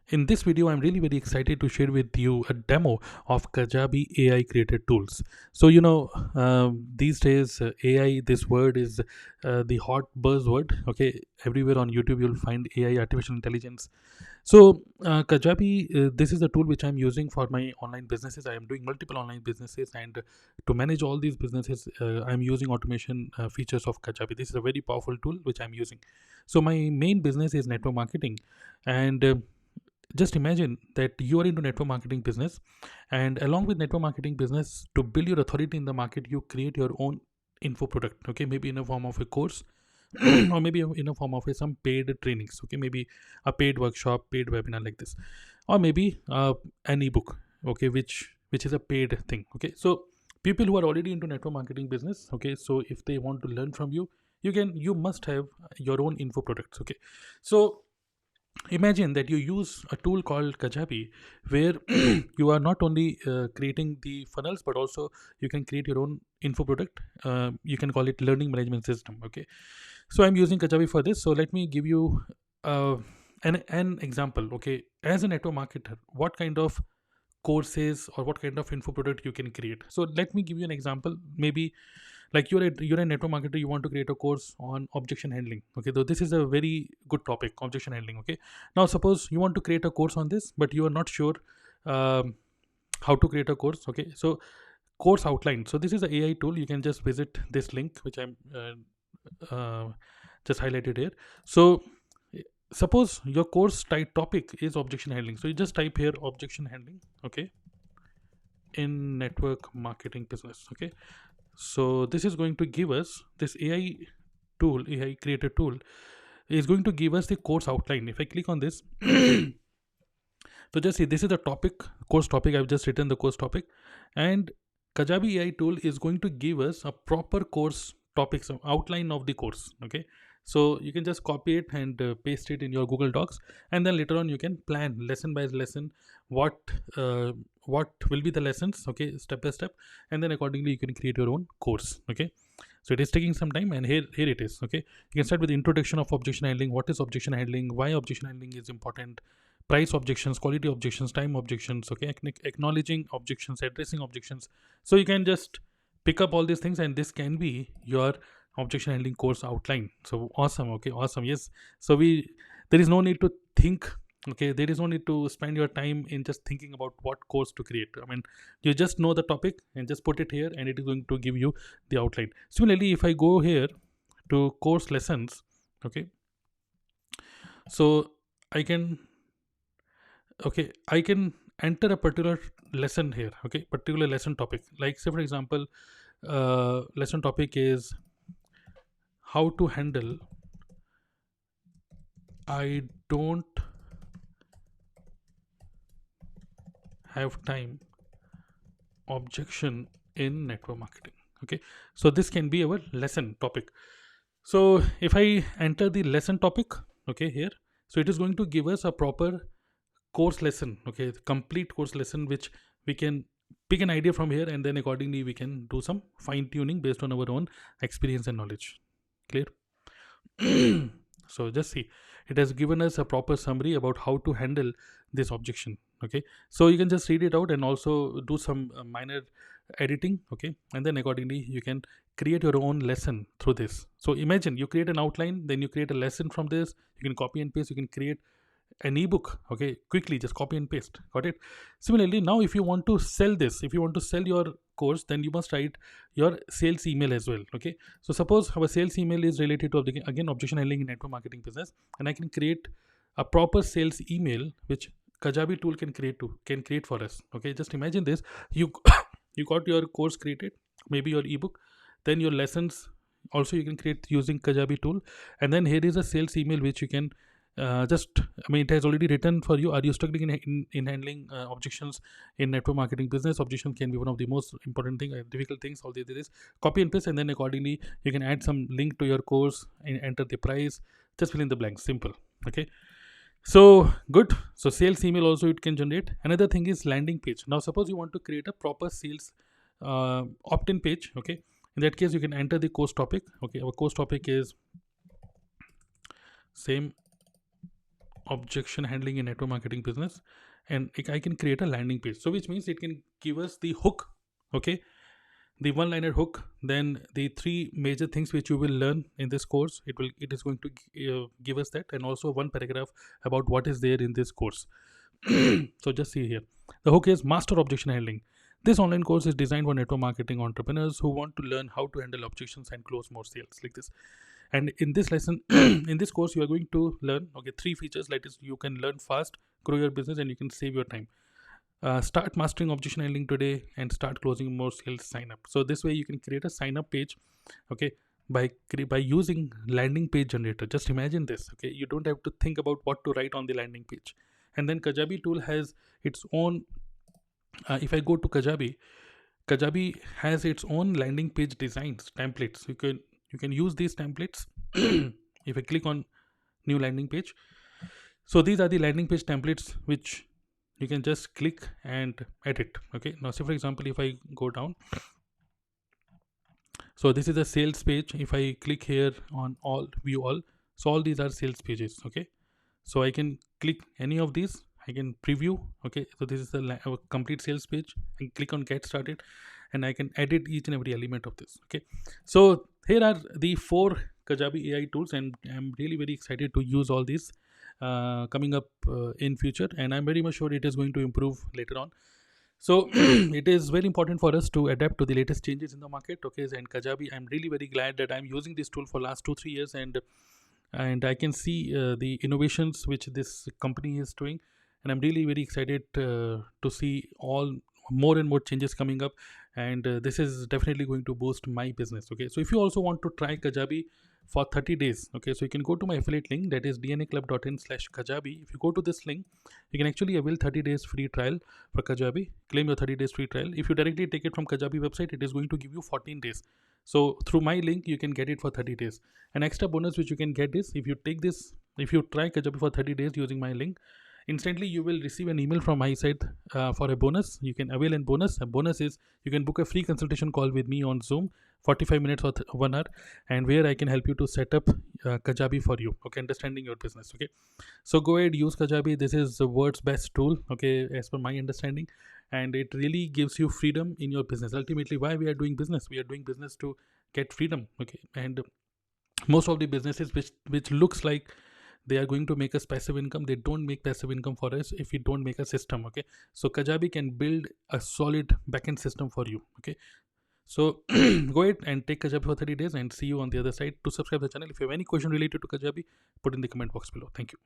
In this video, I'm really very excited to share with you a demo of Kajabi AI created tools. So, these days, AI, this word is the hot buzzword. Okay, everywhere on YouTube, you'll find AI, artificial intelligence. So, Kajabi, this is the tool which I'm using for my online businesses. I am doing multiple online businesses, and to manage all these businesses, I'm using automation features of Kajabi. This is a very powerful tool which I'm using. So, my main business is network marketing, and just imagine that you are into network marketing business, and along with network marketing business, to build your authority in the market, you create your own info product. Okay, maybe in a form of a course, or maybe in a form of some paid trainings. Okay, maybe a paid workshop, paid webinar like this, or maybe an ebook. Okay, which is a paid thing. Okay, so people who are already into network marketing business, okay, so if they want to learn from you, you must have your own info products. Okay, so imagine that you use a tool called Kajabi, where you are not only creating the funnels, but also you can create your own info product. You can call it learning management system. Okay, so I'm using Kajabi for this. So let me give you uh, an example. Okay, as a network marketer, what kind of courses or what kind of info product you can create? So let me give you an example. Maybe like you're a network marketer, you want to create a course on objection handling. Okay, though this is a very good topic, objection handling. Okay, now suppose you want to create a course on this, but you are not sure um, how to create a course. Okay, so course outline. So this is the AI tool. You can just visit this link which I'm just highlighted here. So suppose your course type topic is objection handling, so you just type here objection handling. Okay, in network marketing business. Okay, so this is going to give us this AI created tool is going to give us the course outline. If I click on this, so just see, this is the topic, course topic. I've just written the course topic, and Kajabi AI tool is going to give us a proper course topics outline of the course. Okay, so you can just copy it and paste it in your Google Docs, and then later on you can plan lesson by lesson what uh, what will be the lessons. Okay, step by step, and then accordingly you can create your own course. Okay, so it is taking some time, and here it is. Okay, you can start with the introduction of objection handling. What is objection handling? Why objection handling is important? Price objections, quality objections, time objections. Okay, acknowledging objections, addressing objections. So you can just pick up all these things, and this can be your objection handling course outline. So awesome. Okay, awesome. Yes, so we there is no need to think. Okay, there is no need to spend your time in just thinking about what course to create. I mean, you just know the topic and just put it here, and it is going to give you the outline. Similarly, if I go here to course lessons, okay, so I can I can enter a particular lesson here. Okay, particular lesson topic, like say for example, lesson topic is how to handle I don't have time objection in network marketing. Okay, so this can be our lesson topic. So if I enter the lesson topic, okay, here, so it is going to give us a proper course lesson. Okay, the complete course lesson, which we can pick an idea from here, and then accordingly we can do some fine tuning based on our own experience and knowledge. Clear? So just see, it has given us a proper summary about how to handle this objection. Okay, so you can just read it out and also do some minor editing. Okay, and then accordingly you can create your own lesson through this. So imagine you create an outline, then you create a lesson from this. You can copy and paste. You can create an ebook. Okay, quickly just copy and paste. Got it? Similarly, now if you want to sell this, if you want to sell your course, then you must write your sales email as well. Okay, so suppose our sales email is related to again objection handling in network marketing business, and I can create a proper sales email which Kajabi tool can create for us. Okay, just imagine this. You you got your course created, maybe your ebook, then your lessons also you can create using Kajabi tool, and then here is a sales email which you can just, I mean, it has already written for you. Are you struggling in handling objections in network marketing business? Objection can be one of the most important thing, difficult things. All they did is copy and paste, and then accordingly you can add some link to your course and enter the price. Just fill in the blanks. Simple. Okay. So good. So sales email also it can generate. Another thing is landing page. Now suppose you want to create a proper sales opt-in page. Okay. In that case, you can enter the course topic. Okay. Our course topic is same objection handling in network marketing business, and I can create a landing page. So which means it can give us the hook, okay, the one liner hook, then the three major things which you will learn in this course. It is going to give us that, and also one paragraph about what is there in this course. So just see here, the hook is master objection handling. This online course is designed for network marketing entrepreneurs who want to learn how to handle objections and close more sales, like this. And in this lesson, in this course, you are going to learn, okay, three features, like this. You can learn fast, grow your business, and you can save your time. Start mastering objection handling today and start closing more sales. Sign up. So this way you can create a sign up page, okay, by using landing page generator. Just imagine this, okay, you don't have to think about what to write on the landing page. And then Kajabi tool has its own, if I go to Kajabi has its own landing page designs, templates. You can use these templates. If I click on new landing page, so these are the landing page templates which you can just click and edit. Okay, now say for example, if I go down, so this is a sales page. If I click here on all, view all, so all these are sales pages. Okay, so I can click any of these, I can preview. Okay, so this is the complete sales page, and click on get started, and I can edit each and every element of this. Okay, so here are the 4 Kajabi AI tools, and I'm really very excited to use all these coming up in future, and I'm very much sure it is going to improve later on. So it is very important for us to adapt to the latest changes in the market. Okay, and Kajabi, I'm really very glad that I'm using this tool for last 2-3 years, and I can see the innovations which this company is doing, and I'm really very excited to see all more and more changes coming up, and this is definitely going to boost my business. Okay, so if you also want to try Kajabi for 30 days, okay, so you can go to my affiliate link, that is dnaclub.in/Kajabi. If you go to this link, you can actually avail 30 days free trial for Kajabi, claim your 30 days free trial. If you directly take it from Kajabi website, it is going to give you 14 days. So through my link, you can get it for 30 days. An extra bonus which you can get is, if you take this, if you try Kajabi for 30 days using my link, instantly you will receive an email from my side for a bonus. You can avail a bonus. A bonus is you can book a free consultation call with me on Zoom, 45 minutes or 1 hour, and where I can help you to set up Kajabi for you. Okay, understanding your business. Okay, so go ahead, use Kajabi. This is the world's best tool, okay, as per my understanding, and it really gives you freedom in your business. Ultimately, why we are doing business? We are doing business to get freedom. Okay, and most of the businesses which looks like they are going to make us passive income, they don't make passive income for us if we don't make a system. Okay, so Kajabi can build a solid backend system for you. Okay, so go ahead and take Kajabi for 30 days, and see you on the other side. To subscribe the channel, if you have any question related to Kajabi, put in the comment box below. Thank you.